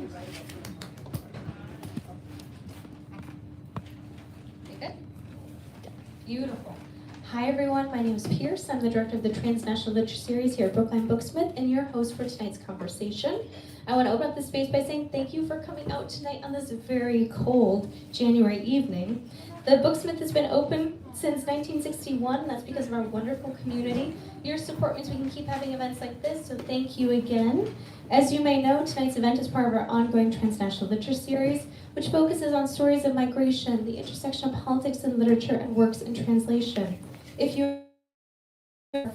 You good? Beautiful. Hi everyone, my name is Pierce. I'm the director of the Transnational Literature Series here at Brookline Booksmith and your host for tonight's conversation. I want to open up the space by saying thank you for coming out tonight on this very cold January evening. The Booksmith has been open since 1961, and that's because of our wonderful community. Your support means we can keep having events like this, so thank you again. As you may know, tonight's event is part of our ongoing Transnational Literature Series, which focuses on stories of migration, the intersection of politics and literature, and works in translation. If you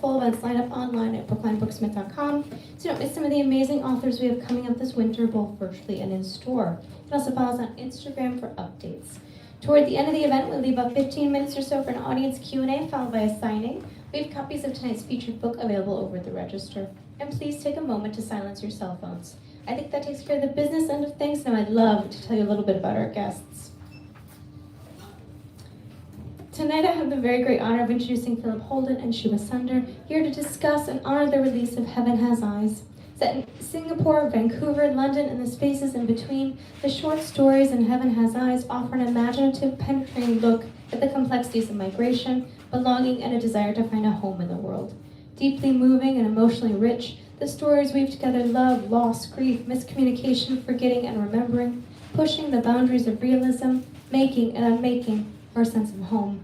full events line up online at brooklinebooksmith.com, so you don't miss some of the amazing authors we have coming up this winter, both virtually and in store. You can also follow us on Instagram for updates. Toward the end of the event, we'll leave about 15 minutes or so for an audience Q&A, followed by a signing. We have copies of tonight's featured book available over at the register. And please take a moment to silence your cell phones. I think that takes care of the business end of things. Now I'd love to tell you a little bit about our guests. Tonight I have the very great honor of introducing Philip Holden and Shubha Sunder, here to discuss and honor the release of Heaven Has Eyes. Set in Singapore, Vancouver, London, and the spaces in between, the short stories in Heaven Has Eyes offer an imaginative, penetrating look at the complexities of migration, belonging, and a desire to find a home in the world. Deeply moving and emotionally rich, the stories weave together love, loss, grief, miscommunication, forgetting, and remembering, pushing the boundaries of realism, making and unmaking our sense of home.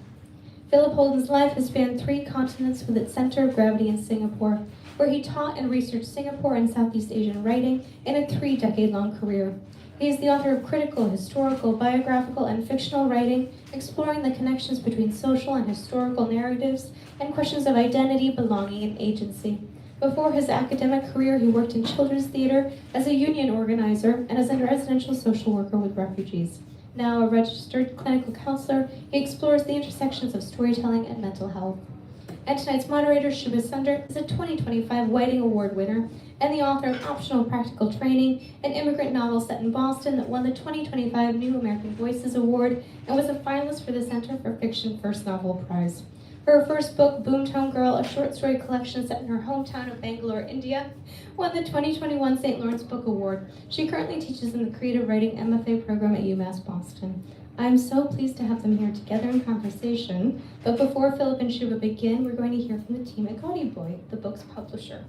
Philip Holden's life has spanned 3 continents with its center of gravity in Singapore, where he taught and researched Singapore and Southeast Asian writing in a 3-decade-long career. He is the author of critical, historical, biographical, and fictional writing, exploring the connections between social and historical narratives and questions of identity, belonging, and agency. Before his academic career, he worked in children's theater as a union organizer and as a residential social worker with refugees. Now a registered clinical counselor, he explores the intersections of storytelling and mental health. And tonight's moderator, Shubha Sunder, is a 2025 Whiting Award winner and the author of Optional Practical Training, an immigrant novel set in Boston that won the 2025 New American Voices Award and was a finalist for the Center for Fiction First Novel Prize. Her first book, Boomtown Girl, a short story collection set in her hometown of Bangalore, India, won the 2021 St. Lawrence Book Award. She currently teaches in the Creative Writing MFA program at UMass Boston. I'm so pleased to have them here together in conversation, but before Philip and Shubha begin, we're going to hear from the team at Gaudy Boy, the book's publisher.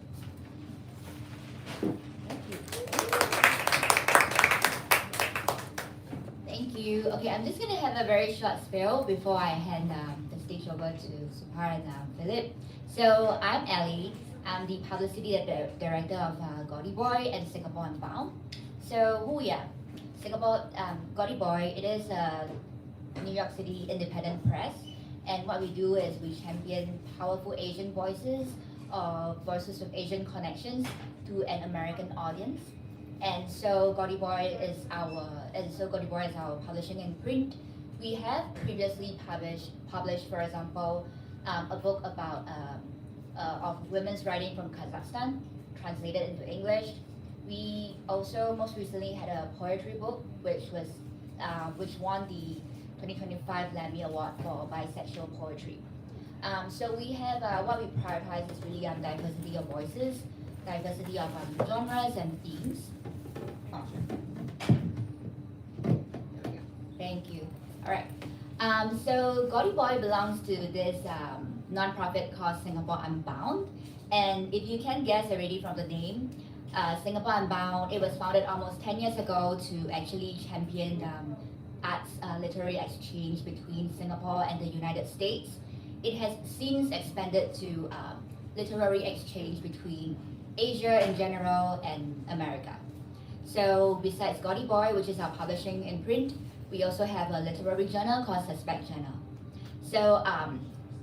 Thank you. Okay, I'm just going to have a very short spiel before I hand the stage over to Shubha and Philip. So I'm Ellie. I'm the publicity director of Gaudy Boy and Singapore Unbound. So who we are? Singapore Gaudy Boy, it is a New York City independent press, and what we do is we champion powerful Asian voices or voices of Asian connections to an American audience. And so Gaudy Boy is our publishing in print. We have previously published, for example, a book about of women's writing from Kazakhstan, translated into English. We also most recently had a poetry book which won the 2025 Lammy Award for bisexual poetry. So we have what we prioritize is really diversity of voices, diversity of genres and themes. Thank you. All right. So Gaudy Boy belongs to this non-profit called Singapore Unbound, and if you can guess already from the name, Singapore Unbound, it was founded almost 10 years ago to actually champion arts literary exchange between Singapore and the United States. It has since expanded to literary exchange between Asia in general and America. So besides Gaudy Boy, which is our publishing in print, we also have a literary journal called Suspect Journal. So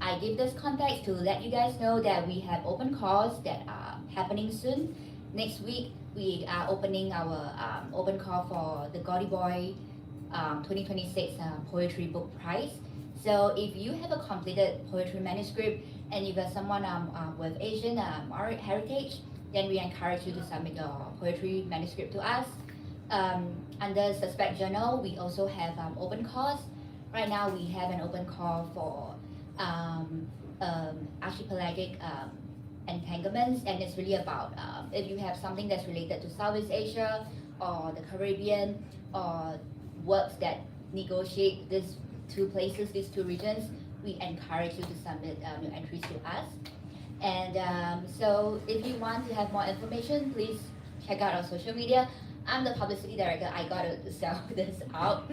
I give this context to let you guys know that we have open calls that are happening soon. Next week, we are opening our open call for the Gaudy Boy 2026 Poetry Book Prize. So if you have a completed poetry manuscript and you have someone with Asian heritage, then we encourage you to submit your poetry manuscript to us. Under Suspect Journal, we also have open calls. Right now, we have an open call for archipelagic entanglements, and it's really about if you have something that's related to Southeast Asia or the Caribbean, or works that negotiate these two places, these two regions, we encourage you to submit your entries to us. And so if you want to have more information, please check out our social media. I'm the publicity director, I gotta sell this out.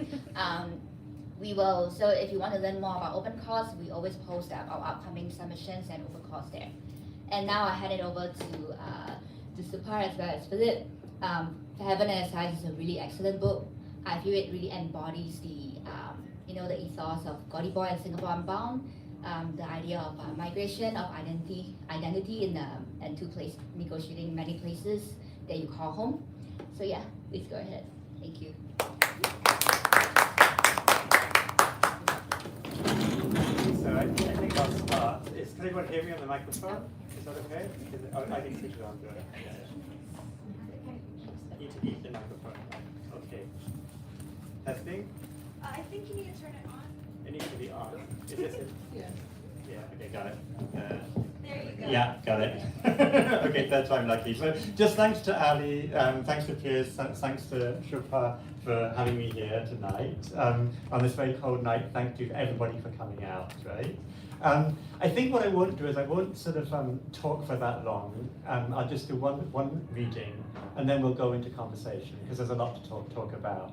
We will, so if you want to learn more about open calls, we always post our upcoming submissions and open calls there. And now I hand it over to Shubha as well as Philip. Heaven and Size is a really excellent book. I feel it really embodies the the ethos of Gaudy Boy and Singapore Unbound, the idea of migration, of identity in and negotiating many places that you call home. So yeah, please go ahead. Thank you. So I think I'll start. Can everyone hear me on the microphone? Is that okay? I can switch it on. Each the microphone. Okay. Testing. I think you need to turn it on. It needs to be on. Is this it? Yeah. Yeah. Okay. Got it. There you go. Yeah, got it. Okay, that's why I'm lucky. So just thanks to Ali, thanks to Piers, thanks to Shubha for having me here tonight. On this very cold night, thank you everybody for coming out, right? I think what I won't do is I won't sort of talk for that long. I'll just do one reading and then we'll go into conversation because there's a lot to talk about.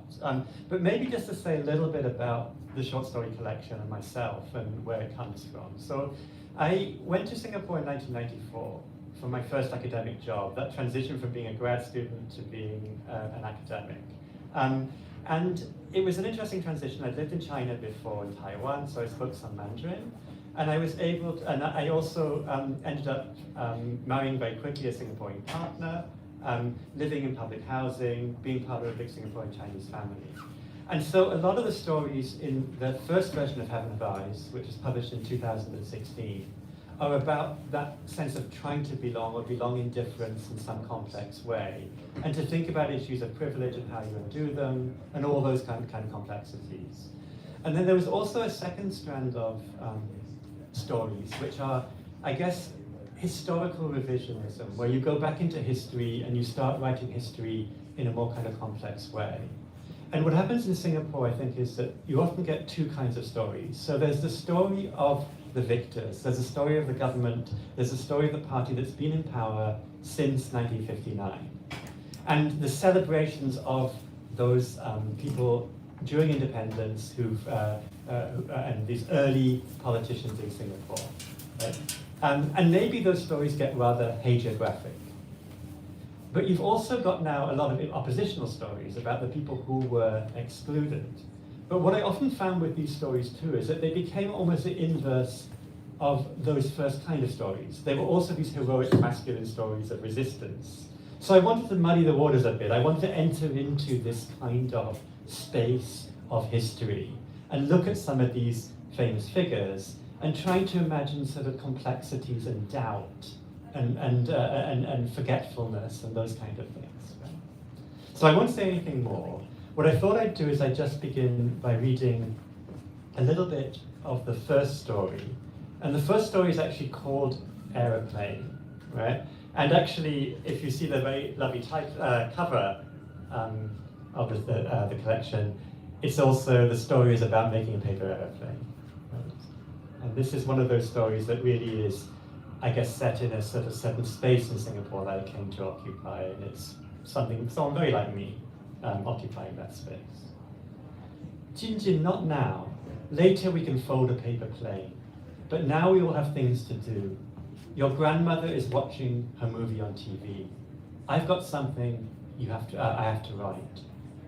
But maybe just to say a little bit about the short story collection and myself and where it comes from. So I went to Singapore in 1994 for my first academic job, that transition from being a grad student to being an academic. And it was an interesting transition. I'd lived in China before, in Taiwan, so I spoke some Mandarin. And I was able to, and I also ended up marrying very quickly a Singaporean partner, living in public housing, being part of a big Singaporean Chinese family. And so a lot of the stories in the first version of Heaven of Eyes, which was published in 2016, are about that sense of trying to belong or belong in difference in some complex way, and to think about issues of privilege and how you undo them, and all those kind of complexities. And then there was also a second strand of stories, which are, I guess, historical revisionism, where you go back into history and you start writing history in a more kind of complex way. And what happens in Singapore, I think, is that you often get two kinds of stories. So there's the story of the victors, there's a story of the government, there's a story of the party that's been in power since 1959. And the celebrations of those people during independence and these early politicians in Singapore. Right? And maybe those stories get rather hagiographic. But you've also got now a lot of oppositional stories about the people who were excluded. But what I often found with these stories too is that they became almost the inverse of those first kind of stories. They were also these heroic masculine stories of resistance. So I wanted to muddy the waters a bit. I wanted to enter into this kind of space of history and look at some of these famous figures and try to imagine sort of complexities and doubt and forgetfulness and those kind of things. Right? So I won't say anything more. What I thought I'd do is I'd just begin by reading a little bit of the first story. And the first story is actually called Aeroplane, right? And actually, if you see the very lovely cover of the collection, it's also, the story is about making a paper aeroplane. Right? And this is one of those stories that really is, I guess, set in a sort of certain space in Singapore that I came to occupy, and it's someone very like me occupying that space. Jinjin, not now. Later we can fold a paper plane, but now we all have things to do. Your grandmother is watching her movie on TV. I've got something I have to write.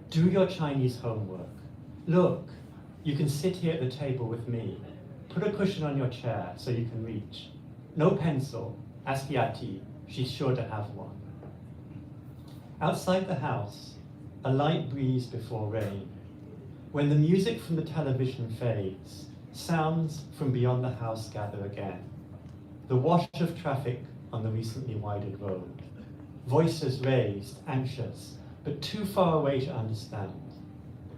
Do your Chinese homework. Look, you can sit here at the table with me. Put a cushion on your chair so you can reach. No pencil. Ask Yati. She's sure to have one. Outside the house, a light breeze before rain. When the music from the television fades, sounds from beyond the house gather again. The wash of traffic on the recently widened road. Voices raised, anxious, but too far away to understand.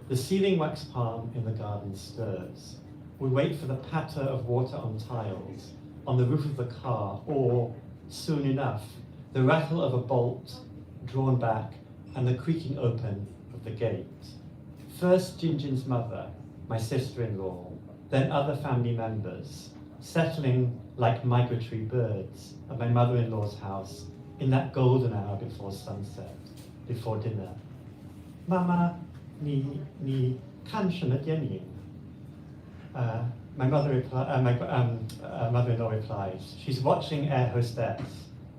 The sealing wax palm in the garden stirs. We wait for the patter of water on tiles, on the roof of the car, or, soon enough, the rattle of a bolt drawn back and the creaking open of the gate. First Jinjin's mother, my sister-in-law, then other family members, settling like migratory birds at my mother-in-law's house in that golden hour before sunset, before dinner. Mama, ni kan什么电影? My mother-in-law replies, she's watching Air Hostess,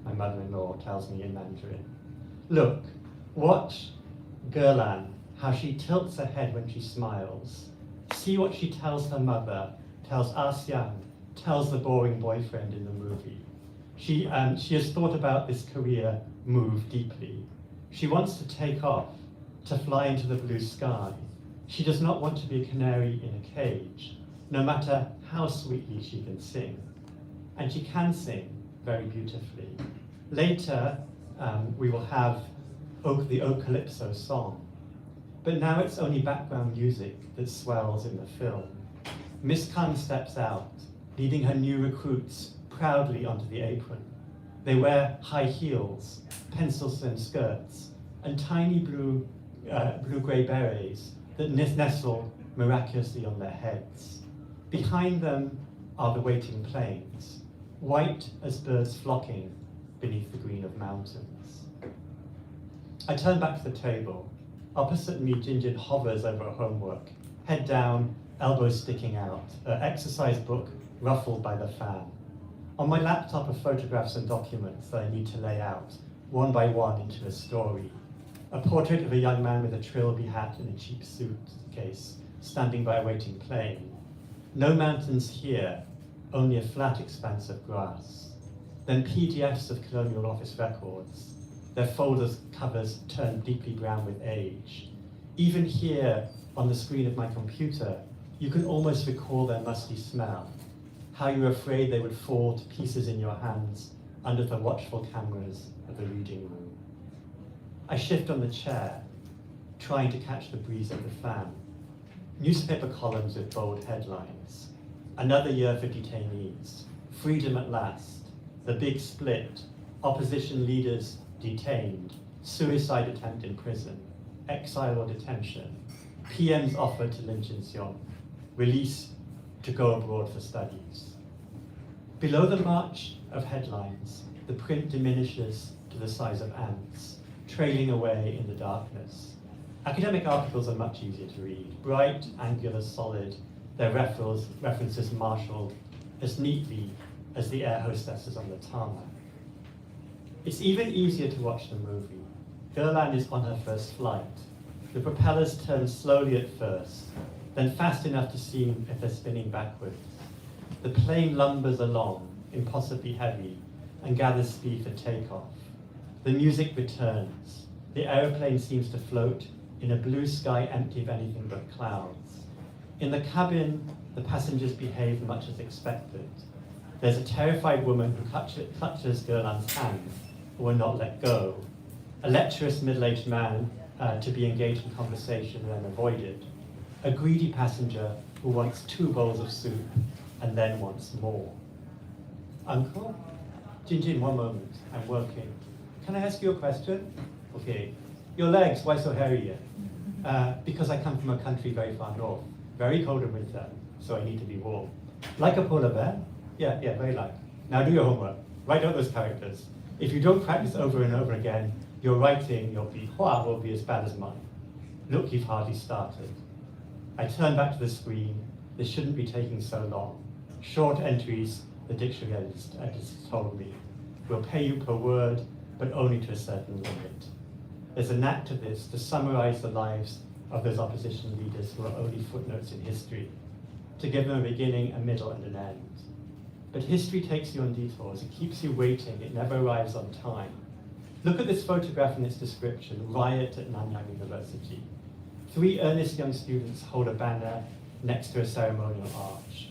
my mother-in-law tells me in Mandarin. Look, watch Gerlan, how she tilts her head when she smiles. See what she tells her mother, tells Asiang, tells the boring boyfriend in the movie. She has thought about this career move deeply. She wants to take off, to fly into the blue sky. She does not want to be a canary in a cage, no matter how sweetly she can sing. And she can sing very beautifully. Later, we will have the Ocalypso song. But now it's only background music that swells in the film. Miss Khan steps out, leading her new recruits proudly onto the apron. They wear high heels, pencil-slim skirts, and tiny blue-grey berets that nestle miraculously on their heads. Behind them are the waiting planes, white as birds flocking beneath the green of mountains. I turn back to the table. Opposite me, Jinjin hovers over her homework, head down, elbows sticking out, her exercise book ruffled by the fan. On my laptop are photographs and documents that I need to lay out, one by one, into a story. A portrait of a young man with a trilby hat and a cheap suitcase, standing by a waiting plane. No mountains here, only a flat expanse of grass. Then PDFs of colonial office records, their folders covers turned deeply brown with age. Even here, on the screen of my computer, you can almost recall their musty smell, how you were afraid they would fall to pieces in your hands under the watchful cameras of the reading room. I shift on the chair, trying to catch the breeze of the fan. Newspaper columns with bold headlines. Another year for detainees. Freedom at last. The big split. Opposition leaders detained. Suicide attempt in prison. Exile or detention. PM's offer to Lin Chin-seong. Release to go abroad for studies. Below the march of headlines, the print diminishes to the size of ants, trailing away in the darkness. Academic articles are much easier to read, bright, angular, solid, their references marshaled as neatly as the air hostesses on the tarmac. It's even easier to watch the movie. Gerlan is on her first flight. The propellers turn slowly at first, then fast enough to seem if they're spinning backwards. The plane lumbers along, impossibly heavy, and gathers speed for takeoff. The music returns. The aeroplane seems to float in a blue sky empty of anything but clouds. In the cabin, the passengers behave much as expected. There's a terrified woman who clutches Gerlan's hand, who will not let go. A lecherous middle-aged man to be engaged in conversation and then avoided. A greedy passenger who wants 2 bowls of soup and then wants more. Uncle? Jinjin, one moment, I'm working. Can I ask you a question? Okay. Your legs, why so hairy? Because I come from a country very far north, very cold in winter, so I need to be warm. Like a polar bear? Yeah, very like. Now do your homework. Write out those characters. If you don't practice over and over again, your writing, your bihua, will be as bad as mine. Look, you've hardly started. I turn back to the screen. This shouldn't be taking so long. Short entries, the dictionary editor told me. We'll pay you per word, but only to a certain limit. There's a knack to this, to summarize the lives of those opposition leaders who are only footnotes in history, to give them a beginning, a middle, and an end. But history takes you on detours. It keeps you waiting. It never arrives on time. Look at this photograph and its description, riot at Nanyang University. 3 earnest young students hold a banner next to a ceremonial arch.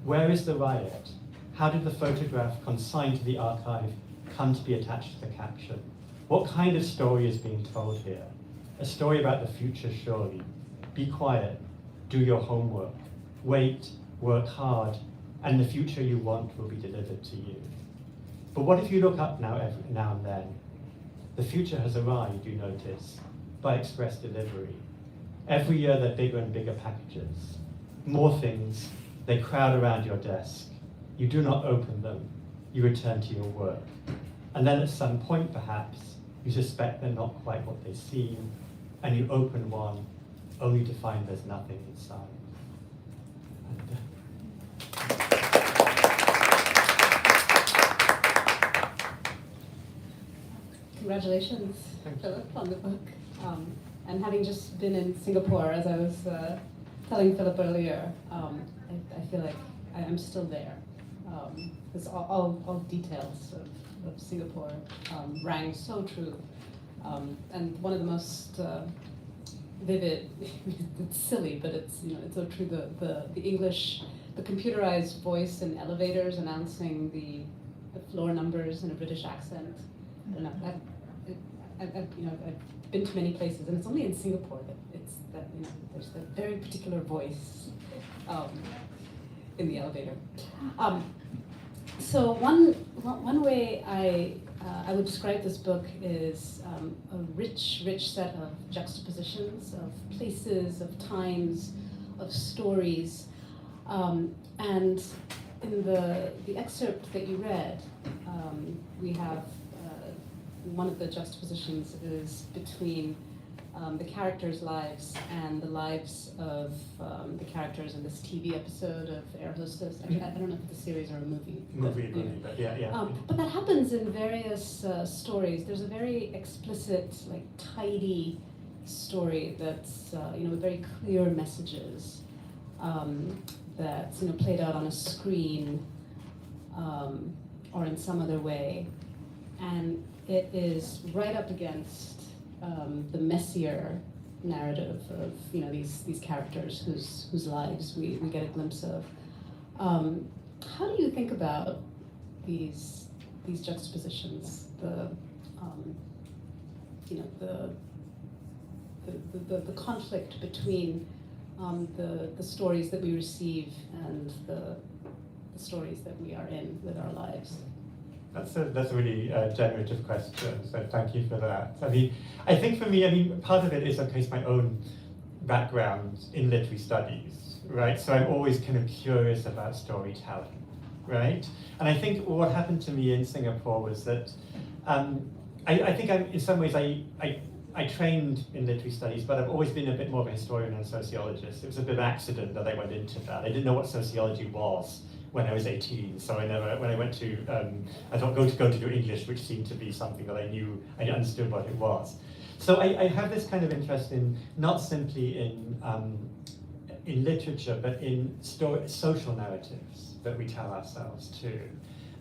Where is the riot? How did the photograph consigned to the archive come to be attached to the caption? What kind of story is being told here? A story about the future, surely. Be quiet, do your homework, wait, work hard, and the future you want will be delivered to you. But what if you look up now and then? The future has arrived, you notice, by express delivery. Every year they're bigger and bigger packages. More things, they crowd around your desk. You do not open them, you return to your work. And then at some point, perhaps, you suspect they're not quite what they seem, and you open one, only to find there's nothing inside. And, Congratulations, Thank you. Philip, on the book. And having just been in Singapore, as I was telling Philip earlier, I feel like I'm still there. Because all details of Singapore rang so true. And one of the most vivid, it's silly, but it's so true, the English, the computerized voice in elevators announcing the floor numbers in a British accent. I don't know, I've been to many places, and it's only in Singapore that there's that very particular voice in the elevator. So one way I would describe this book is a rich set of juxtapositions of places, of times, of stories, and in the excerpt that you read, we have one of the juxtapositions is between the characters' lives and the lives of the characters in this TV episode of Air Hostess. I don't know if it's a series or a movie. but yeah. But that happens in various stories. There's a very explicit, tidy story that's with very clear messages that's played out on a screen or in some other way, and it is right up against the messier narrative of these characters whose lives we get a glimpse of. How do you think about these juxtapositions? The conflict between the stories that we receive and the stories that we are in with our lives. That's a really generative question, so thank you for that. I think for me, part of it is, okay, it's my own background in literary studies, right? So I'm always kind of curious about storytelling, right? And I think what happened to me in Singapore was that I think in some ways I trained in literary studies, but I've always been a bit more of a historian and a sociologist. It was a bit of an accident that I went into that. I didn't know what sociology was when I was 18, so when I went to, I thought go to do English, which seemed to be something that I understood what it was. So I have this kind of interest in, not simply in literature, but in social narratives that we tell ourselves too.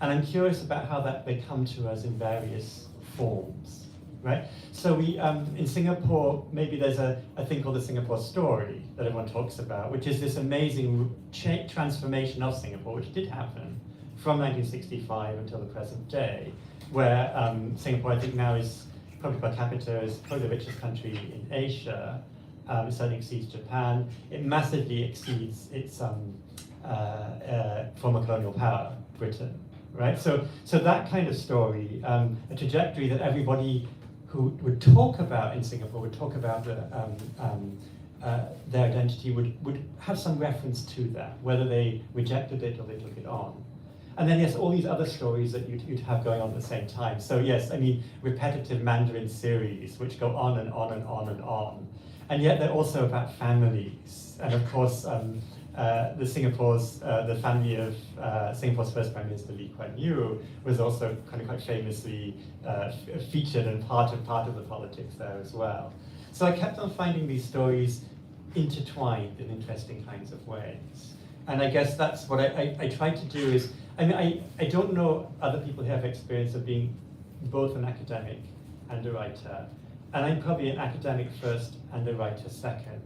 And I'm curious about how they come to us in various forms, right? So we, in Singapore, maybe there's a thing called the Singapore story that everyone talks about, which is this amazing transformation of Singapore, which did happen from 1965 until the present day, where Singapore, I think now is, probably per capita, is probably the richest country in Asia. It certainly exceeds Japan. It massively exceeds its former colonial power, Britain, right? So that kind of story, a trajectory that everybody who would talk about in Singapore, would talk about their identity, would have some reference to that, whether they rejected it or they took it on. And then yes, all these other stories that you'd have going on at the same time. So yes, repetitive Mandarin series, which go on and on and on and on. And yet they're also about families. And of course, the family of Singapore's first Prime Minister Lee Kuan Yew was also quite famously featured and part of the politics there as well. So I kept on finding these stories intertwined in interesting kinds of ways. And I guess that's what I try to do is, I don't know other people who have experience of being both an academic and a writer. And I'm probably an academic first and a writer second.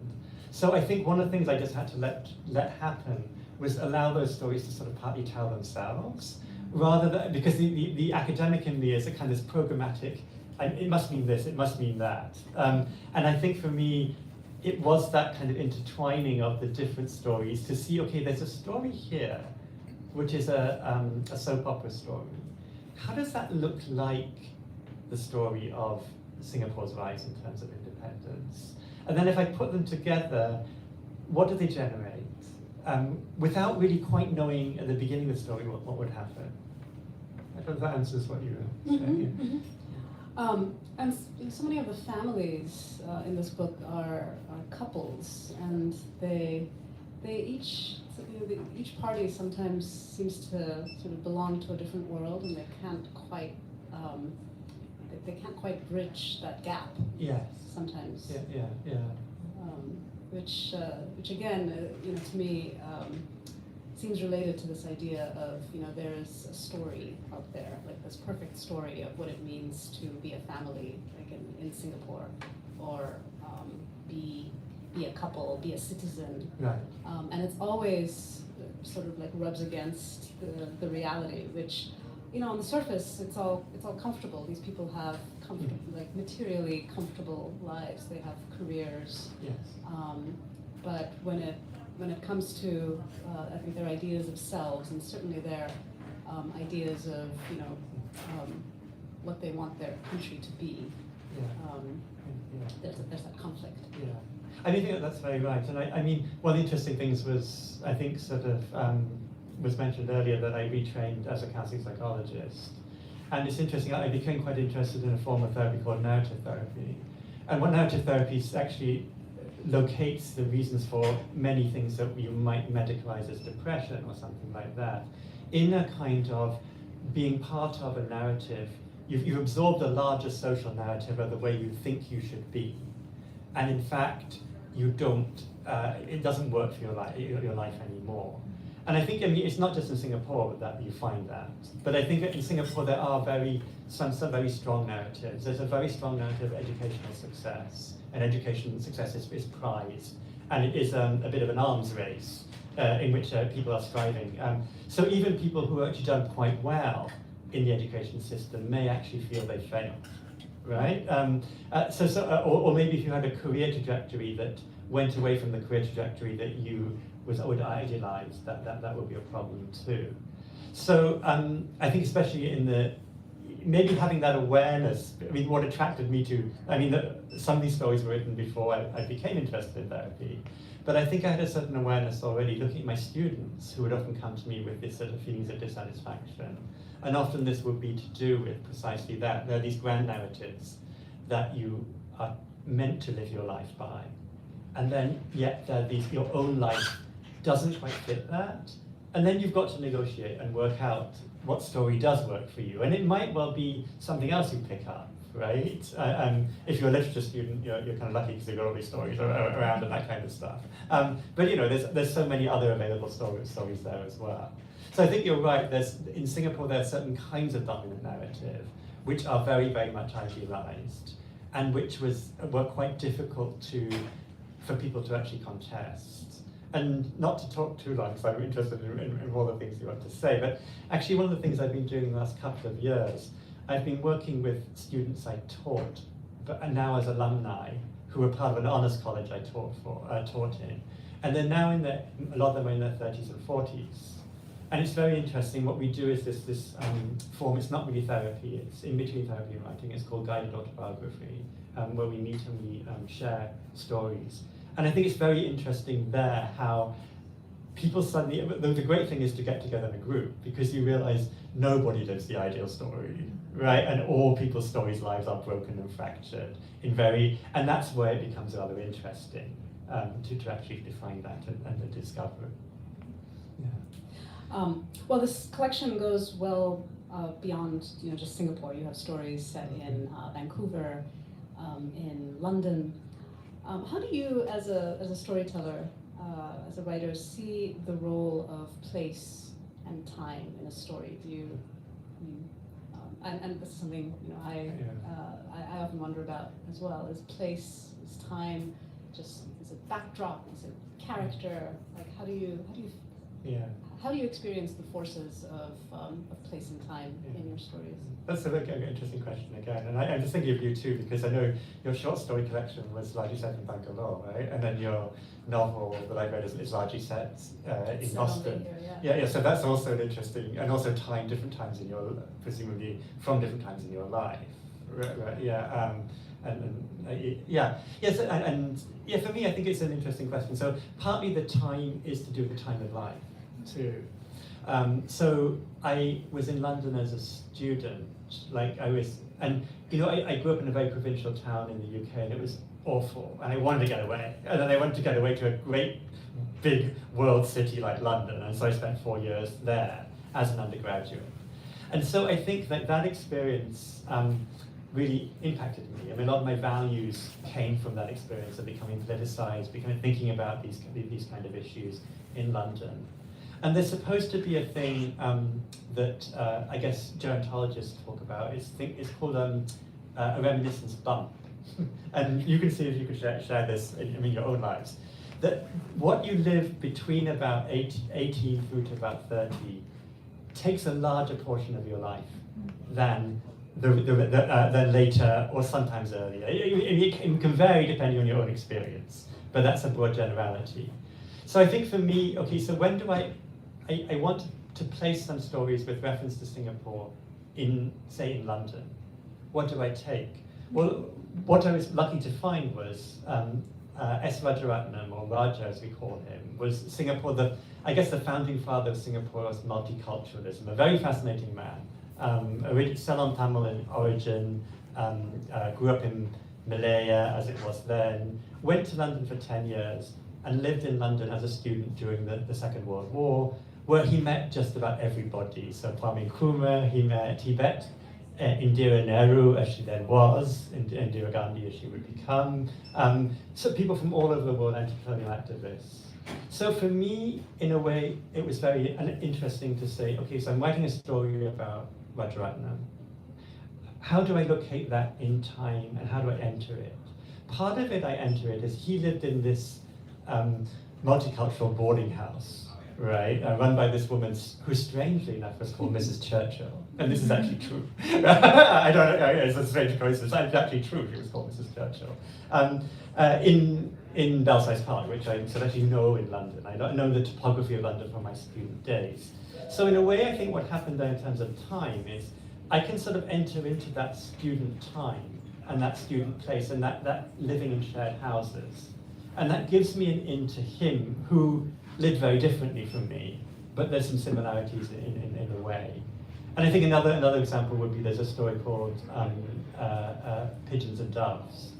So I think one of the things I just had to let happen was allow those stories to sort of partly tell themselves, rather than, because the academic in me is a kind of programmatic, it must mean this, it must mean that. And I think for me, it was that kind of intertwining of the different stories to see, okay, there's a story here, which is a soap opera story. How does that look like the story of Singapore's rise in terms of independence. And then if I put them together, what do they generate? Without really quite knowing at the beginning of the story what would happen. I don't know if that answers what you were saying. And so many of the families in this book are couples, and they each, each party sometimes seems to sort of belong to a different world, and they can't quite bridge that gap. Yes. Sometimes. Yeah. Which again, to me, seems related to this idea of, there is a story out there, like this perfect story of what it means to be a family, like in Singapore, or be a couple, be a citizen. Right. And it's always sort of like rubs against the reality, which, on the surface, it's all comfortable. These people have like materially comfortable lives. They have careers. Yes. But when it comes to, I think, their ideas of selves, and certainly their ideas of, what they want their country to be, there's that conflict. Yeah. I think that's very right. And I mean, one of the interesting things was, I think, sort of, was mentioned earlier that I retrained as a counseling psychologist. And it's interesting, I became quite interested in a form of therapy called narrative therapy. And what narrative therapy actually locates the reasons for many things that you might medicalize as depression or something like that, in a kind of being part of a narrative. You've absorbed a larger social narrative of the way you think you should be. And in fact, you don't, it doesn't work for your life anymore. And I think, it's not just in Singapore that you find that, but I think that in Singapore there are some very strong narratives. There's a very strong narrative of educational success, and educational success is prized, and it is a bit of an arms race in which people are striving. So even people who have actually done quite well in the education system may actually feel they failed, right? Or maybe if you had a career trajectory that went away from the career trajectory that you would idealize, that would be a problem too. So I think especially maybe having that awareness, what attracted me to, some of these stories were written before I became interested in therapy, but I think I had a certain awareness already looking at my students who would often come to me with this sort of feelings of dissatisfaction. And often this would be to do with precisely that. There are these grand narratives that you are meant to live your life by. And then yet your own life doesn't quite fit that. And then you've got to negotiate and work out what story does work for you. And it might well be something else you pick up, right? If you're a literature student, you're kind of lucky because you've got all these stories around and that kind of stuff. But there's so many other available stories there as well. So I think you're right, in Singapore there are certain kinds of dominant narrative which are very, very much idealized, and which were quite difficult for people to actually contest. And not to talk too long, because I'm interested in all the things you want to say, but actually one of the things I've been doing the last couple of years, I've been working with students I taught, but now as alumni, who were part of an honours college I taught in. And they're now a lot of them are in their 30s and 40s. And it's very interesting. What we do is this form, it's not really therapy, it's in between therapy and writing, it's called guided autobiography, where we meet and we share stories. And I think it's very interesting there how people suddenly, the great thing is to get together in a group, because you realize nobody lives the ideal story, right? And all people's stories' lives are broken and fractured and that's where it becomes rather interesting to actually define that and to discover it. Yeah. Well, this collection goes well beyond just Singapore. You have stories set in Vancouver, in London. How do you, as a storyteller, as a writer, see the role of place and time in a story? Do you, and this is something I often wonder about as well. Is place, is time, is it backdrop, is it character? Like how do you experience the forces of place and time in your stories? That's a very interesting question again, and I'm just thinking of you too, because I know your short story collection was largely set in Bangalore, right? And then your novel that I read is largely set in Boston. Yeah. So that's also an interesting, and also different times in your, presumably from different times in your life. Right, yeah. Yes, and yeah, for me, I think it's an interesting question. So partly the time is to do with the time of life, too. So I was in London as a student, and I grew up in a very provincial town in the UK, and it was awful, and I wanted to get away. And then I wanted to get away to a great, big world city like London, and so I spent 4 years there as an undergraduate. And so I think that experience really impacted me. I mean, a lot of my values came from that experience of becoming politicized, becoming thinking about these kind of issues in London. And there's supposed to be a thing that I guess gerontologists talk about. It's called a reminiscence bump. And you can see if you could share this in your own lives. That what you live between about 18 through to about 30 takes a larger portion of your life than than later or sometimes earlier. It can vary depending on your own experience, but that's a broad generality. So I think for me, okay, so when do I want to place some stories with reference to Singapore say in London. What do I take? Well, what I was lucky to find was S. Rajaratnam, or Raja as we call him, was Singapore, I guess the founding father of Singapore's multiculturalism, a very fascinating man. Ceylon Tamil in origin, grew up in Malaya as it was then, went to London for 10 years, and lived in London as a student during the Second World War, where he met just about everybody. So Kwame Nkrumah, he met Indira Nehru, as she then was, Indira Gandhi, as she would become. So people from all over the world, anti-colonial activists. So for me, in a way, it was very interesting to say, okay, so I'm writing a story about Rajaratnam. How do I locate that in time, and how do I enter it? Part of it, I enter it, is he lived in this multicultural boarding house, right, run by this woman who, strangely enough, was called Mrs. Churchill. And this is actually true. I don't know, it's a strange coincidence. It's actually true, she was called Mrs. Churchill. In Belsize Park, which I sort of actually know in London. I know the topography of London from my student days. So in a way, I think what happened there in terms of time is I can sort of enter into that student time and that student place and that living in shared houses. And that gives me an in to him, who lived very differently from me, but there's some similarities in a way. And I think another example would be, there's a story called Pigeons and Doves,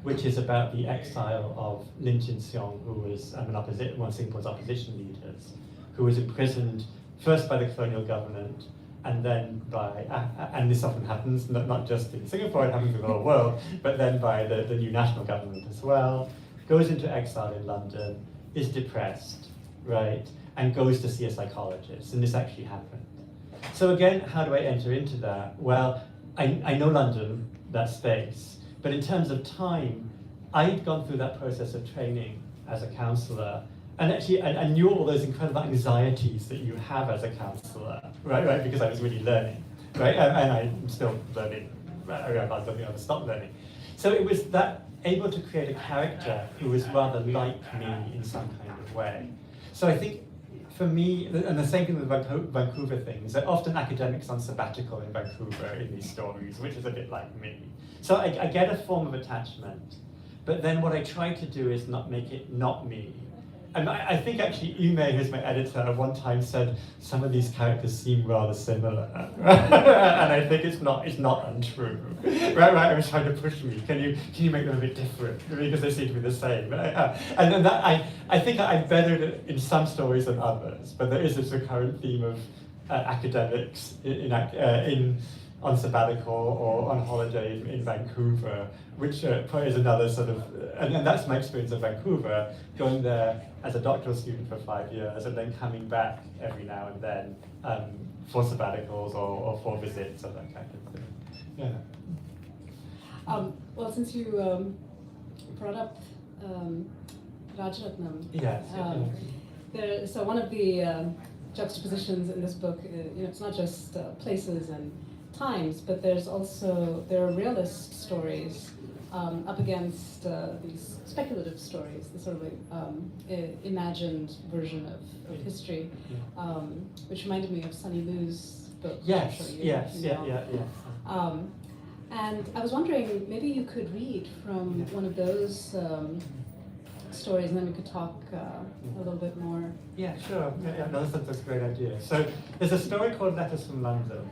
which is about the exile of Lim Chin Siong, who was one of Singapore's opposition leaders, who was imprisoned first by the colonial government, and then and this often happens, not just in Singapore, it happens in the whole world, but then by the new national government as well, goes into exile in London, is depressed, right, and goes to see a psychologist, and this actually happened. So again, how do I enter into that? Well, I know London, that space, but in terms of time, I'd gone through that process of training as a counsellor, and actually I knew all those incredible anxieties that you have as a counsellor, right, because I was really learning, right, and I'm still learning, I don't think I'll ever stop learning. So it was that able to create a character who was rather like me in some kind of way. So I think for me, and the same thing with the Vancouver things, that often academics on sabbatical in Vancouver in these stories, which is a bit like me. So I get a form of attachment, but then what I try to do is not make it not me. And I think actually Ume, who's my editor, at one time said some of these characters seem rather similar, and I think it's not untrue, right? I was trying to push me. Can you make them a bit different, because they seem to be the same? And then I think I'm better in some stories than others, but there is this recurrent theme of academics on sabbatical or on holiday in Vancouver, which probably is another sort of, and that's my experience of Vancouver, going there as a doctoral student for 5 years and then coming back every now and then for sabbaticals or for visits or that kind of thing. Yeah. Well, since you brought up Rajaratnam, Yes. so one of the juxtapositions in this book, it's not just places and times, but there are realist stories up against these speculative stories, the sort of imagined version of history, which reminded me of Sunny Lu's book. Yes, I'm sure yes, you know. yeah. And I was wondering, maybe you could read from one of those stories, and then we could talk a little bit more. Yeah, sure. Yeah, no, that's a great idea. So there's a story called Letters from London,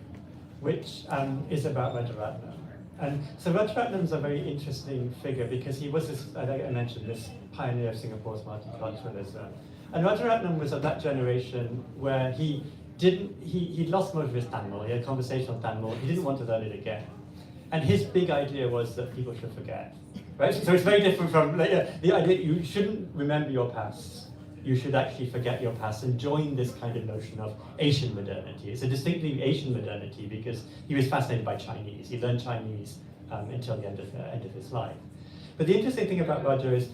which is about Rajaratnam. And so Rajaratnam's a very interesting figure because he was this, I think I mentioned, this pioneer of Singapore's multiculturalism. And Rajaratnam was of that generation where he'd lost most of his Tamil, he had conversational Tamil, he didn't want to learn it again. And his big idea was that people should forget, right? So it's very different from the idea you shouldn't remember your past. You should actually forget your past and join this kind of notion of Asian modernity. It's a distinctly Asian modernity because he was fascinated by Chinese. He learned Chinese until the end of his life. But the interesting thing about Roger is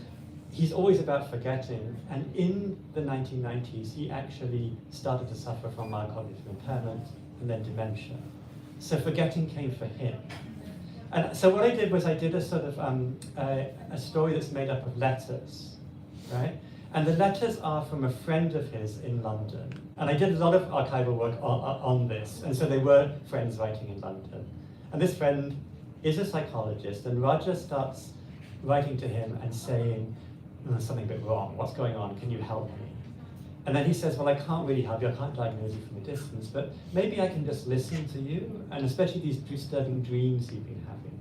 he's always about forgetting, and in the 1990s, he actually started to suffer from mild cognitive impairment and then dementia. So forgetting came for him. And so what I did was I did a sort of a story that's made up of letters, right? And the letters are from a friend of his in London. And I did a lot of archival work on this, and so they were friends writing in London. And this friend is a psychologist, and Roger starts writing to him and saying, there's something a bit wrong, what's going on, can you help me? And then he says, well, I can't really help you, I can't diagnose you from a distance, but maybe I can just listen to you, and especially these disturbing dreams you've been having,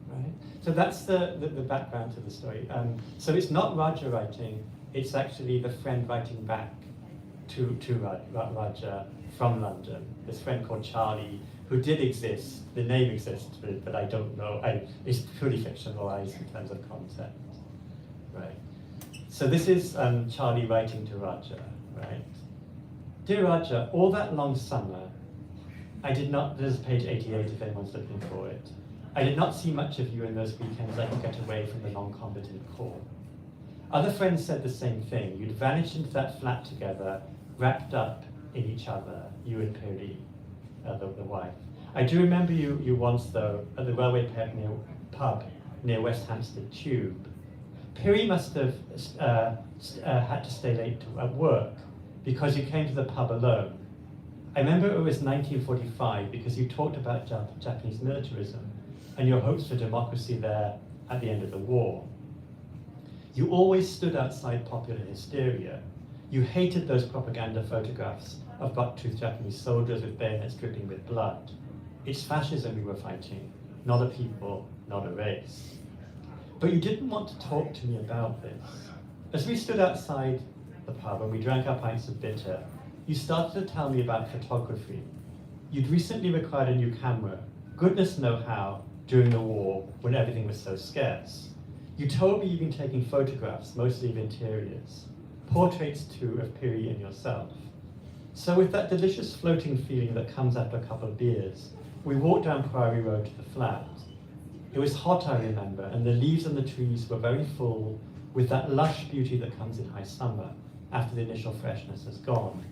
right? So that's the background to the story. So it's not Roger writing, it's actually the friend writing back to Roger from London, this friend called Charlie, who did exist, the name exists, but I don't know, it's purely fictionalized in terms of concept, right? So this is Charlie writing to Roger, right? Dear Roger, all that long summer, I did not, this is page 88 if anyone's looking for it, I did not see much of you in those weekends I could get away from the non-combatant corps. Other friends said the same thing. You'd vanished into that flat together, wrapped up in each other, you and Piri, the wife. I do remember you once, though, at the railway pub near West Hampstead Tube. Piri must have had to stay late at work because you came to the pub alone. I remember it was 1945 because you talked about Japanese militarism and your hopes for democracy there at the end of the war. You always stood outside popular hysteria. You hated those propaganda photographs of buck-toothed Japanese soldiers with bayonets dripping with blood. It's fascism we were fighting, not a people, not a race. But you didn't want to talk to me about this. As we stood outside the pub and we drank our pints of bitter, you started to tell me about photography. You'd recently acquired a new camera, goodness knows how, during the war when everything was so scarce. You told me you'd been taking photographs, mostly of interiors, portraits too of Piri and yourself. So with that delicious floating feeling that comes after a couple of beers, we walked down Priory Road to the flat. It was hot, I remember, and the leaves on the trees were very full with that lush beauty that comes in high summer after the initial freshness has gone.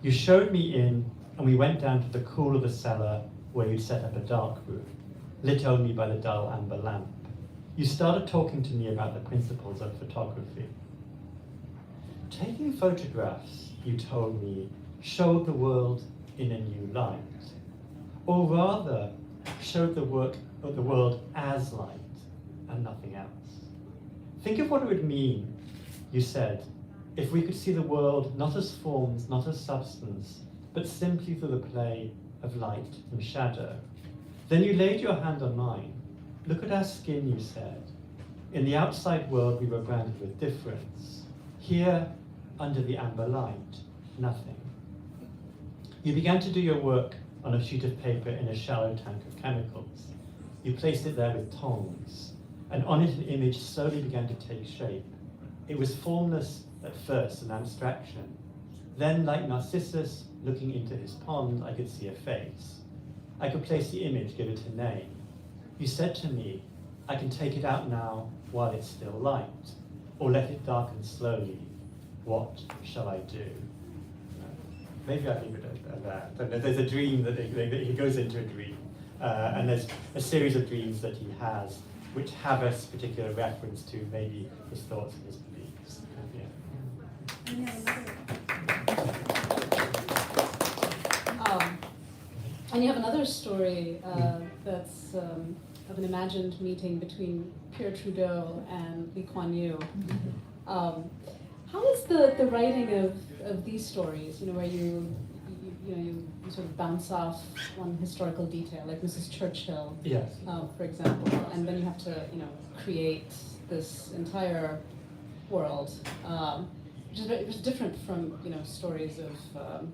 You showed me in, and we went down to the cool of the cellar where you'd set up a dark room, lit only by the dull amber lamp. You started talking to me about the principles of photography. Taking photographs, you told me, showed the world in a new light, or rather, showed the world as light and nothing else. Think of what it would mean, you said, if we could see the world not as forms, not as substance, but simply through the play of light and shadow. Then you laid your hand on mine. Look at our skin, you said. In the outside world, we were branded with difference. Here, under the amber light, nothing. You began to do your work on a sheet of paper in a shallow tank of chemicals. You placed it there with tongs, and on it an image slowly began to take shape. It was formless at first, an abstraction. Then, like Narcissus looking into his pond, I could see a face. I could place the image, give it a name. You said to me, I can take it out now while it's still light, or let it darken slowly. What shall I do? Maybe I leave it at that. And there's a dream that he goes into a dream, and there's a series of dreams that he has, which have a particular reference to maybe his thoughts and his beliefs. And you have another story that's of an imagined meeting between Pierre Trudeau and Lee Kuan Yew. How is the writing of these stories, where you sort of bounce off one historical detail, like Mrs. Churchill, Yes. for example, and then you have to, create this entire world, which is different from, stories of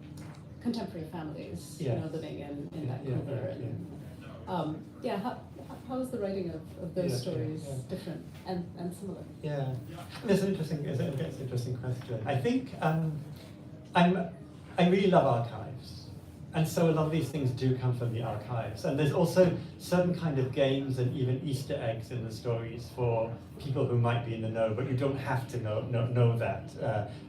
contemporary families, Yes. living in Yeah, Vancouver. How is the writing of those Yeah, stories yeah. different and similar? Yeah, it's an interesting question. I think I really love archives, and so a lot of these things do come from the archives. And there's also certain kind of games and even Easter eggs in the stories for people who might be in the know, but you don't have to know that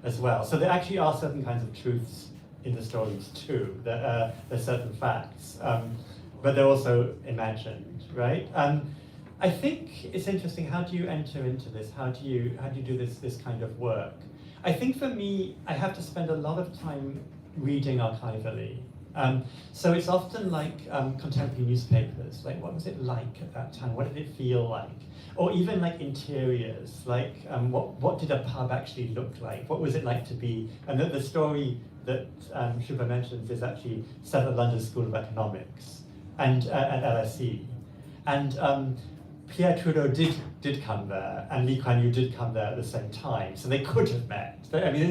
as well. So there actually are certain kinds of truths in the stories too. There's certain facts, but they're also imagined, right? I think it's interesting. How do you enter into this? How do you do this kind of work? I think for me, I have to spend a lot of time reading archivally. So it's often like contemporary newspapers. Like, what was it like at that time? What did it feel like? Or even like interiors. Like, what did a pub actually look like? What was it like to be? And the story that Shubha mentions is actually set at London School of Economics and at LSE. And Pierre Trudeau did come there, and Lee Kuan Yew did come there at the same time, so they could have met. I mean,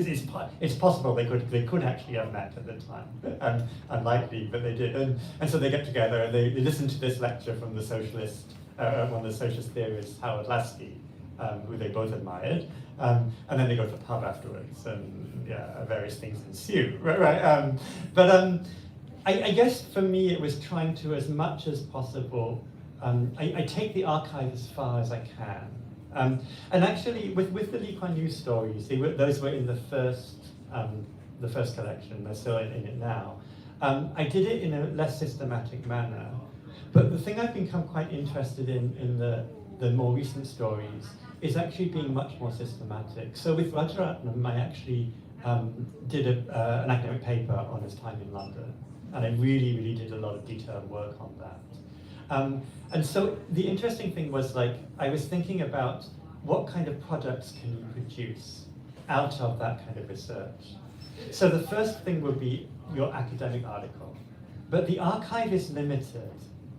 it's possible they could actually have met at the time. Unlikely, but they did. And so they get together and they listen to this lecture from the socialist, one of the socialist theorists, Howard Lasky, who they both admired. And then they go to the pub afterwards, and various things ensue. Right. I guess for me it was trying to, as much as possible, I take the archive as far as I can. And actually, with the Lee Kuan Yew stories, those were in the first collection. They're still in it now. I did it in a less systematic manner. But the thing I've become quite interested in the more recent stories is actually being much more systematic. So with Rajaratnam, I actually did an academic paper on his time in London. And I really did a lot of detailed work on that. And so the interesting thing was, like, I was thinking about what kind of products can you produce out of that kind of research. So the first thing would be your academic article. But the archive is limited.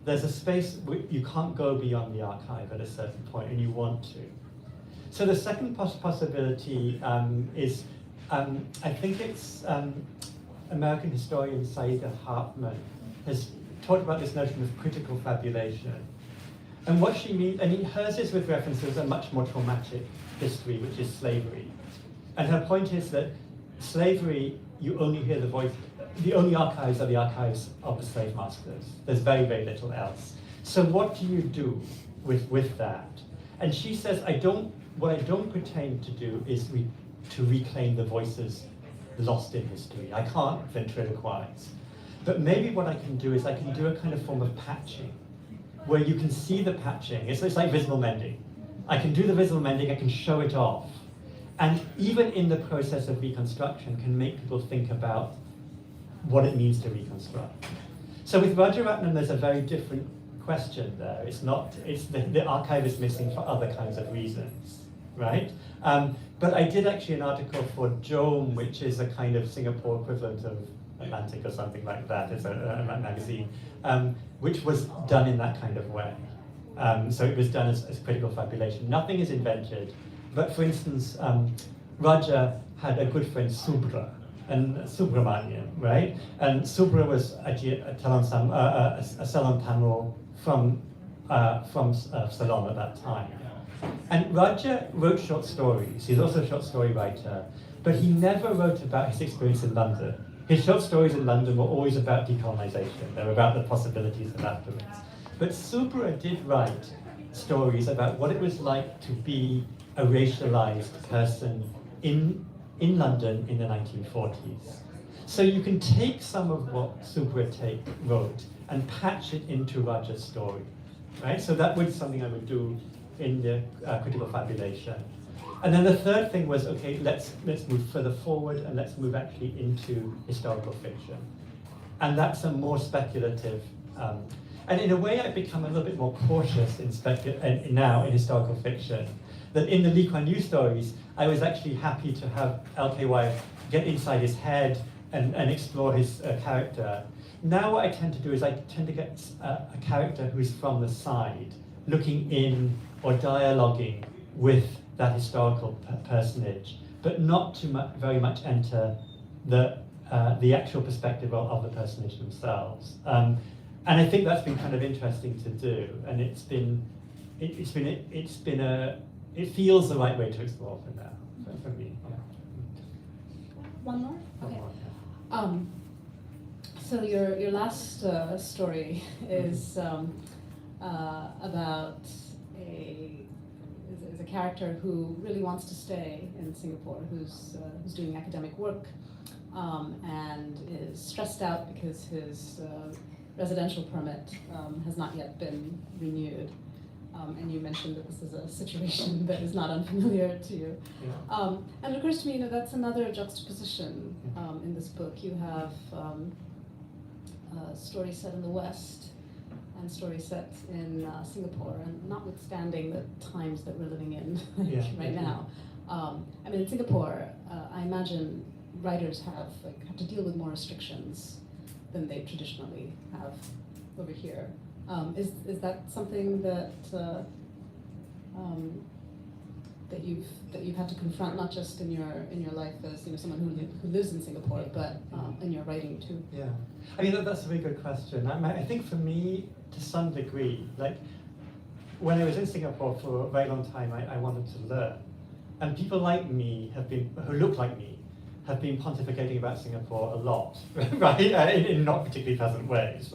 There's a space where you can't go beyond the archive at a certain point, and you want to. So the second possibility is, I think it's American historian Saida Hartman has talked about this notion of critical fabulation. And what she means, hers is with references to a much more traumatic history, which is slavery. And her point is that slavery, you only hear the voice, the only archives are the archives of the slave masters. There's very little else. So what do you do with that? And she says, what I don't pretend to do is to reclaim the voices lost in history. I can't ventriloquize. But maybe what I can do is I can do a kind of form of patching, where you can see the patching. It's like visible mending. I can do the visible mending, I can show it off. And even in the process of reconstruction can make people think about what it means to reconstruct. So with Rajaratnam, there's a very different question there. The archive is missing for other kinds of reasons, right? But I did actually an article for Jom, which is a kind of Singapore equivalent of Atlantic or something like that. It's a magazine, which was done in that kind of way. So it was done as critical fabulation. Nothing is invented, but for instance, Raja had a good friend, Subra, and Subramanian, right? And Subra was a Ceylon Tamil from Ceylon at that time. And Raja wrote short stories. He's also a short story writer, but he never wrote about his experience in London. His short stories in London were always about decolonization. They were about the possibilities of afterwards. But Subra did write stories about what it was like to be a racialized person in London in the 1940s. So you can take some of what Subra wrote and patch it into Raja's story, right? So that was something I would do in the critical fabulation. And then the third thing was, okay, let's move further forward and let's move actually into historical fiction. And that's a more speculative, And in a way, I've become a little bit more cautious now in historical fiction. That in the Lee Kuan Yew stories, I was actually happy to have LKY get inside his head and explore his character. Now what I tend to do is I tend to get a character who's from the side, looking in or dialoguing with that historical personage, but not very much enter the actual perspective of the personage themselves. And I think that's been kind of interesting to do, and it feels the right way to explore for now, for me. Yeah. One more? Okay. One more, yeah. So your last story is about a character who really wants to stay in Singapore, who's doing academic work, and is stressed out because his residential permit has not yet been renewed. And you mentioned that this is a situation that is not unfamiliar to you. Yeah. And it occurs to me, that's another juxtaposition in this book. You have stories set in the West and stories set in Singapore, and notwithstanding the times that we're living in right now. I mean, in Singapore, I imagine writers have to deal with more restrictions than they traditionally have over here. Is that something that that you've had to confront, not just in your life as someone who lives in Singapore, but in your writing too? Yeah, I mean that's a really good question. I think for me, to some degree, like when I was in Singapore for a very long time, I wanted to learn, and people like me who look like me have been pontificating about Singapore a lot, right? In not particularly pleasant ways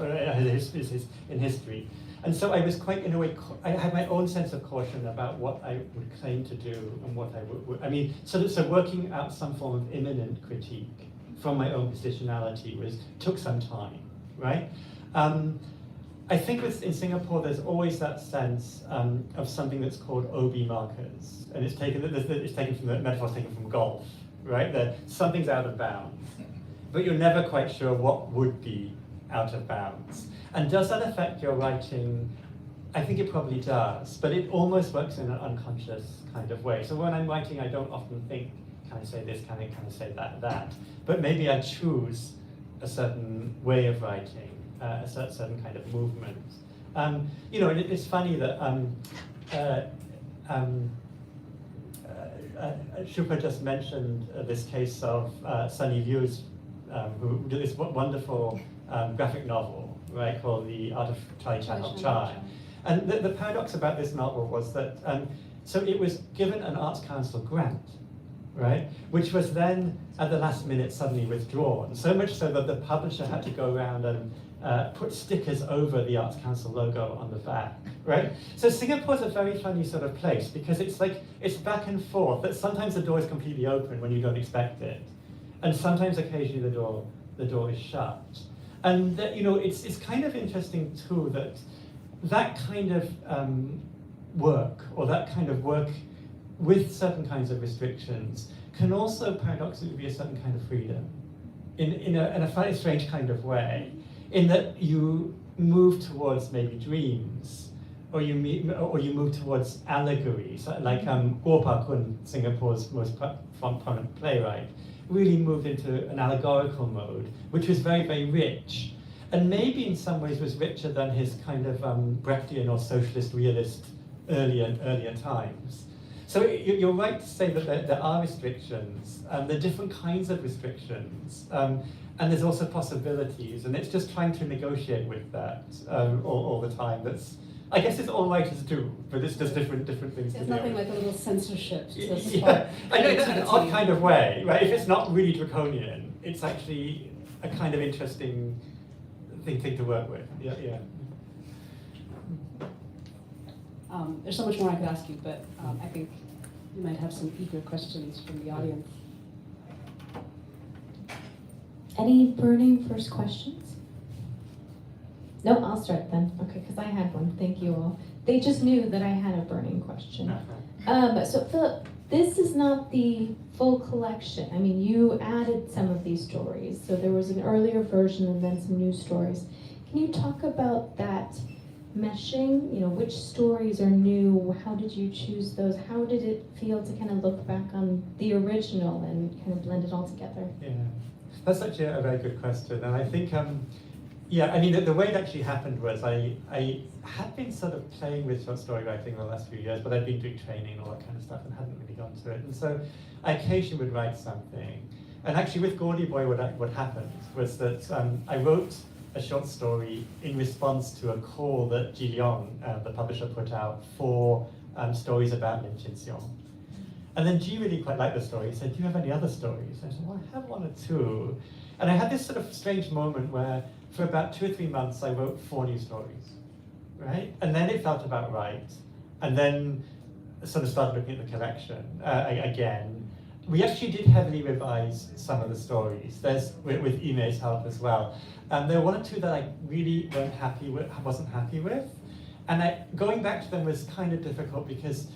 in history. And so I was quite, in a way, I had my own sense of caution about what I would claim to do and what I would, I mean, so working out some form of imminent critique from my own positionality took some time, right? I think in Singapore there's always that sense of something that's called OB markers, and it's taken from the metaphor's taken from golf, right? That something's out of bounds, but you're never quite sure what would be out of bounds. And does that affect your writing? I think it probably does, but it almost works in an unconscious kind of way. So when I'm writing, I don't often think, can I say this, can I say that? But maybe I choose a certain way of writing, a certain kind of movement. And it's funny that Shubha just mentioned this case of Sunny Liu's, who did this wonderful graphic novel, right, called The Art of Chai. And the paradox about this novel was that, so it was given an Arts Council grant, right, which was then at the last minute suddenly withdrawn, so much so that the publisher had to go around and put stickers over the Arts Council logo on the back, right? So Singapore's a very funny sort of place because it's back and forth, that sometimes the door is completely open when you don't expect it, and sometimes occasionally the door is shut. And it's kind of interesting too that kind of work, or that kind of work with certain kinds of restrictions, can also paradoxically be a certain kind of freedom, in a very strange kind of way, in that you move towards maybe dreams, or you move towards allegories, like Guo Pa Kun, Singapore's most prominent playwright, really moved into an allegorical mode, which was very, very rich, and maybe in some ways was richer than his kind of Brechtian or socialist realist earlier times. So you're right to say that there are restrictions, there are different kinds of restrictions, and there's also possibilities, and it's just trying to negotiate with that all the time. I guess it's all writers do, but it's just different things. It's nothing like a little censorship. Yeah, I know, in an odd kind of way, right? If it's not really draconian, it's actually a kind of interesting thing to work with. Yeah. There's so much more I could ask you, but I think you might have some eager questions from the audience. Any burning first questions? No, I'll start then. Okay, because I had one. Thank you all. They just knew that I had a burning question. So Philip, this is not the full collection. I mean, you added some of these stories. So there was an earlier version and then some new stories. Can you talk about that meshing? You know, which stories are new? How did you choose those? How did it feel to kind of look back on the original and kind of blend it all together? Yeah, that's actually a very good question, and I think, yeah, I mean, the way it actually happened was I had been sort of playing with short story writing the last few years, but I'd been doing training and all that kind of stuff and hadn't really gone to it, and so I occasionally would write something. And actually with Gordy Boy, what happened was that I wrote a short story in response to a call that Ji Leong, the publisher, put out for stories about Lin Chin-seong. And then Ji really quite liked the story. He said, do you have any other stories? I said, well, I have one or two. And I had this sort of strange moment where for about 2 or 3 months, I wrote 4 new stories, right? And then it felt about right. And then sort of started looking at the collection again. We actually did heavily revise some of the stories. There's with Ime's help as well. There were 1 or 2 that I really wasn't happy with. And going back to them was kind of difficult because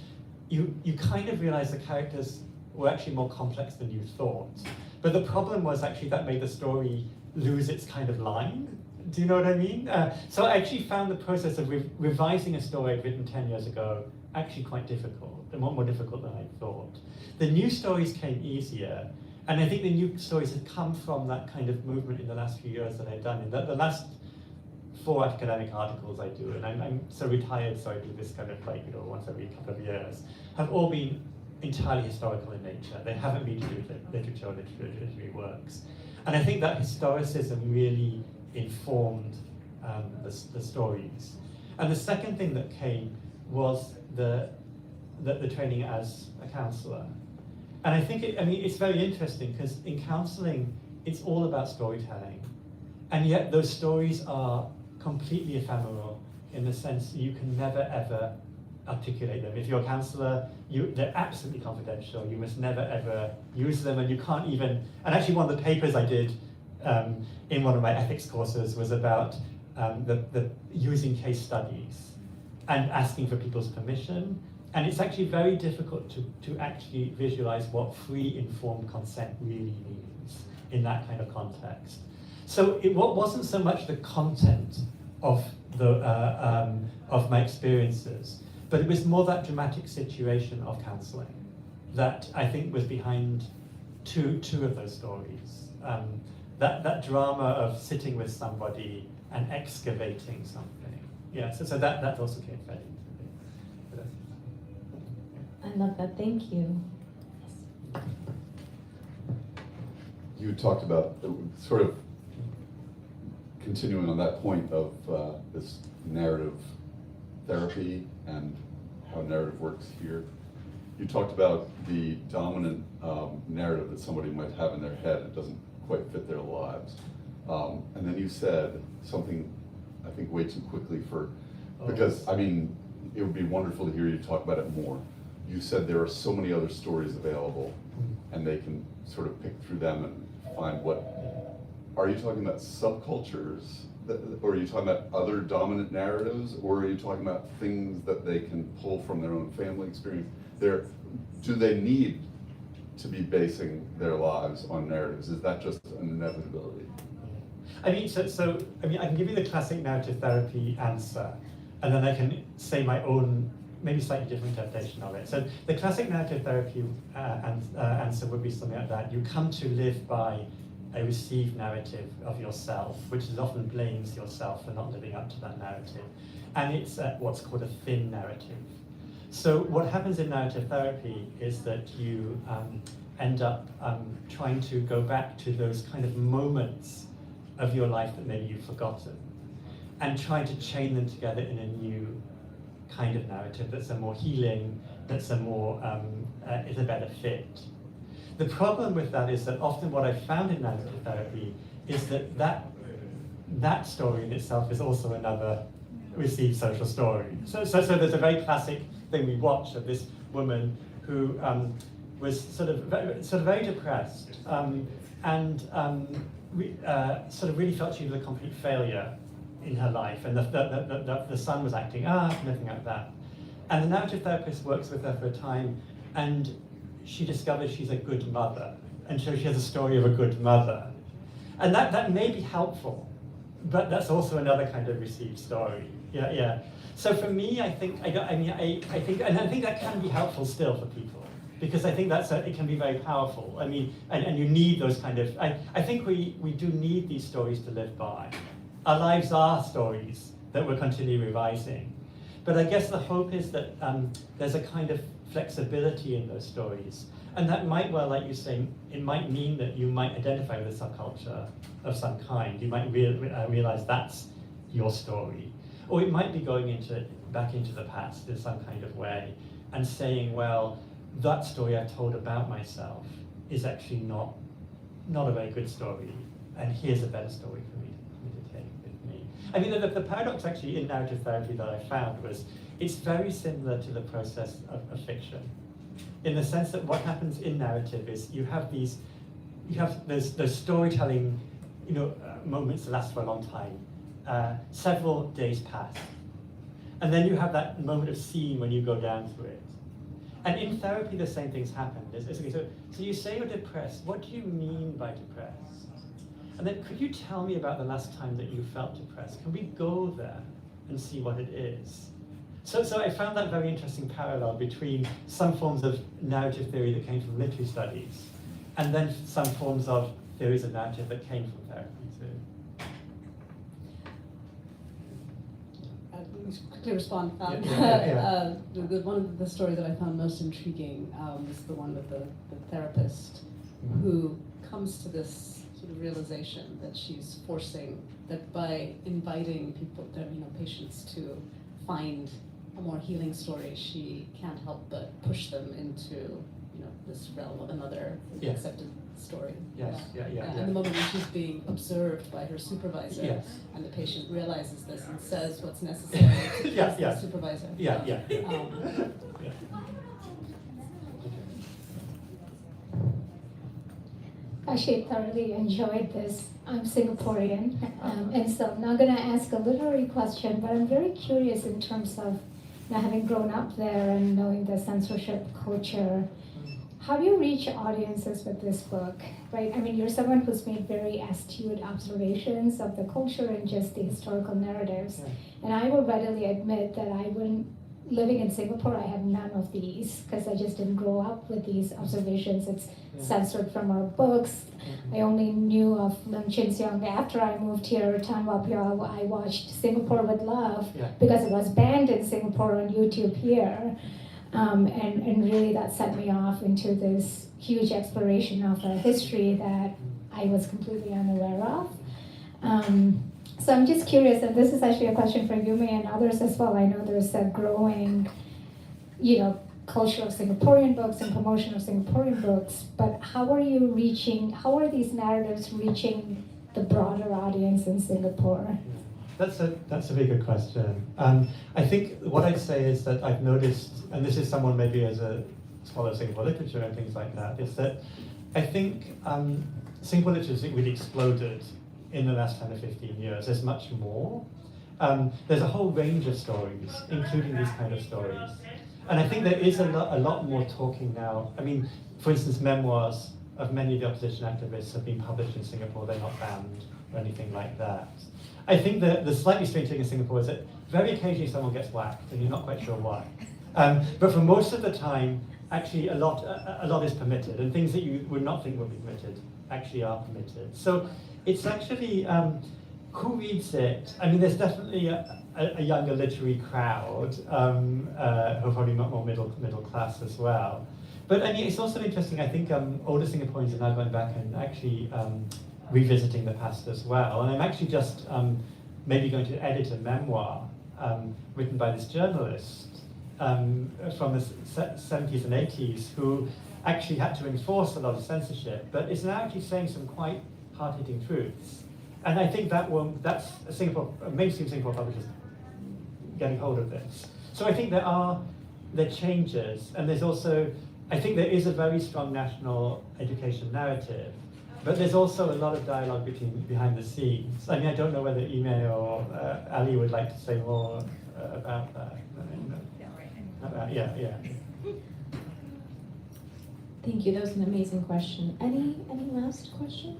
you kind of realize the characters were actually more complex than you thought. But the problem was actually that made the story lose its kind of line. Do you know what I mean? So I actually found the process of revising a story I'd written 10 years ago actually quite difficult, and more difficult than I thought. The new stories came easier, and I think the new stories had come from that kind of movement in the last few years that I've done. In the last 4 academic articles I do, and I'm so retired, so I do this kind of like, you know, once every couple of years, have all been entirely historical in nature. They haven't been to do with literature or literary works. And I think that historicism really informed the stories. And the second thing that came was the training as a counselor. And I think, it's very interesting because in counseling, it's all about storytelling. And yet those stories are completely ephemeral in the sense you can never ever articulate them. If you're a counselor, they're absolutely confidential. You must never ever use them, and you can't even, and actually one of the papers I did in one of my ethics courses was about the using case studies and asking for people's permission. And it's actually very difficult to actually visualize what free informed consent really means in that kind of context. So it wasn't so much the content of my experiences, but it was more that dramatic situation of counseling that I think was behind two of those stories. That drama of sitting with somebody and excavating something. Yeah, so that also came fairly. I love that, thank you. You talked about sort of continuing on that point of this narrative therapy and how narrative works here. You talked about the dominant narrative that somebody might have in their head that doesn't quite fit their lives. And then you said something, I think, way too quickly because it would be wonderful to hear you talk about it more. You said there are so many other stories available and they can sort of pick through them and find what. Are you talking about subcultures? Or are you talking about other dominant narratives? Or are you talking about things that they can pull from their own family experience? Do they need to be basing their lives on narratives? Is that just an inevitability? I can give you the classic narrative therapy answer, and then I can say my own, maybe slightly different interpretation of it. So the classic narrative therapy answer would be something like that. You come to live by a received narrative of yourself, which is often blames yourself for not living up to that narrative. And it's what's called a thin narrative. So what happens in narrative therapy is that you end up trying to go back to those kind of moments of your life that maybe you've forgotten, and trying to chain them together in a new kind of narrative that's a more healing, that's a more, is a better fit. The problem with that is that often what I've found in narrative therapy is that story in itself is also another received social story. So there's a very classic thing we watch of this woman who was sort of very depressed and sort of really felt she was a complete failure in her life, and the son was acting nothing like that. And the narrative therapist works with her for a time, and she discovers she's a good mother, and so she has a story of a good mother. And that may be helpful, but that's also another kind of received story. Yeah, yeah. So for me, I think I think that can be helpful still for people, because I think it can be very powerful. I mean, and you need those kind of. I think we do need these stories to live by. Our lives are stories that we're continually revising, but I guess the hope is that there's a kind of flexibility in those stories, and that might well, like you're saying, it might mean that you might identify with a subculture of some kind. You might realize that's your story. Or it might be going back into the past in some kind of way and saying, well, that story I told about myself is actually not a very good story, and here's a better story for me to take with me. I mean, the paradox actually in narrative therapy that I found was it's very similar to the process of fiction, in the sense that what happens in narrative is you have those storytelling, moments that last for a long time. Several days pass, and then you have that moment of seeing when you go down through it. And in therapy, the same things happen. So you say you're depressed. What do you mean by depressed? And then could you tell me about the last time that you felt depressed? Can we go there and see what it is? So I found that very interesting parallel between some forms of narrative theory that came from literary studies, and then some forms of theories of narrative that came from therapy too. Let me just quickly respond. Yeah. One of the stories that I found most intriguing is the one with the therapist who comes to this sort of realization that she's forcing, that by inviting patients to find a more healing story, she can't help but push them into this realm of another accepted story. Yes, yeah. And the moment when she's being observed by her supervisor, Yes. and the patient realizes this and says what's necessary to trust the supervisor. Yeah. Actually, thoroughly enjoyed this. I'm Singaporean, and so I'm not going to ask a literary question, but I'm very curious in terms of having grown up there and knowing the censorship culture. How do you reach audiences with this book, right? I mean, you're someone who's made very astute observations of the culture and just the historical narratives. Yeah. And I will readily admit that living in Singapore, I had none of these because I just didn't grow up with these observations. It's censored from our books. I only knew of Lim Chin Siong after I moved here, Tan Wap Yaw. I watched Singapore with Love because it was banned in Singapore on YouTube here. And really that set me off into this huge exploration of a history that I was completely unaware of. So I'm just curious, and this is actually a question for Yume and others as well. I know there's a growing, culture of Singaporean books and promotion of Singaporean books, but how are these narratives reaching the broader audience in Singapore? That's a very good question. I think what I'd say is that I've noticed, and this is someone maybe as a scholar of Singapore literature and things like that, is that I think Singapore literature really exploded in the last 10 or 15 years. There's much more. There's a whole range of stories, including these kind of stories. And I think there is a lot more talking now. I mean, for instance, memoirs of many of the opposition activists have been published in Singapore. They're not banned or anything like that. I think the slightly strange thing in Singapore is that very occasionally someone gets whacked and you're not quite sure why. But for most of the time, actually a lot is permitted, and things that you would not think would be permitted actually are permitted. So it's actually, who reads it? I mean, there's definitely a younger literary crowd who are probably more middle class as well. But I mean, it's also interesting, I think older Singaporeans are now going back and actually revisiting the past as well. And I'm actually just maybe going to edit a memoir written by this journalist from the 70s and 80s who actually had to enforce a lot of censorship, but is now actually saying some quite hard-hitting truths. And I think that's mainstream Singapore publishers getting hold of this. So I think there are changes, and there's also, I think there is a very strong national education narrative, but there's also a lot of dialogue behind the scenes. I mean, I don't know whether Ime or Ali would like to say more about that. Yeah. Thank you. That was an amazing question. Any last questions?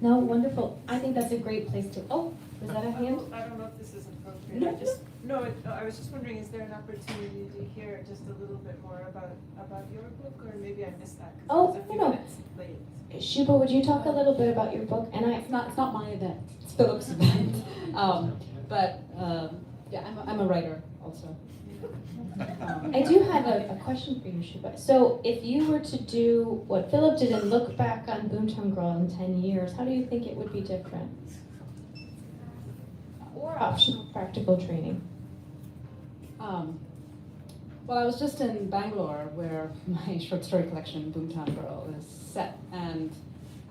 No, wonderful. I think that's a great place to, oh, was that a hand? I don't know if this is appropriate. No, I was just wondering, is there an opportunity to hear just a little bit more about your book, or maybe I missed that? 'Cause Oh, it was a few no. minutes late. Shubha, would you talk a little bit about your book? And It's not my event, it's Philip's event. Yeah, I'm a writer also. I do have a question for you, Shubha. So if you were to do what Philip did and look back on Boomtown Girl in 10 years, how do you think it would be different? Or optional practical training? Well, I was just in Bangalore where my short story collection, Boomtown Girl, is set. And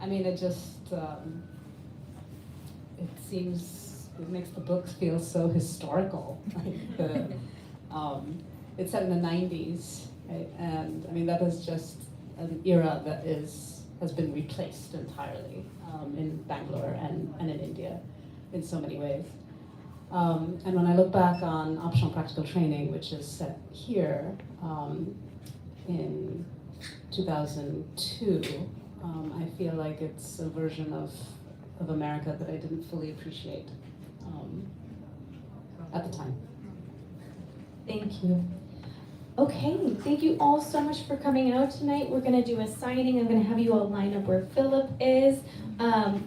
I mean, it just, it makes the books feel so historical. It's set in the 90s, right? And I mean, that is just an era that has been replaced entirely in Bangalore and in India in so many ways. And when I look back on optional practical training, which is set here in 2002, I feel like it's a version of America that I didn't fully appreciate at the time. Thank you. Okay, thank you all so much for coming out tonight. We're gonna do a signing. I'm gonna have you all line up where Philip is.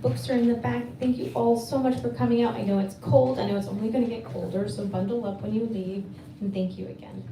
Books are in the back. Thank you all so much for coming out. I know it's cold. I know it's only gonna get colder, so bundle up when you leave. And thank you again.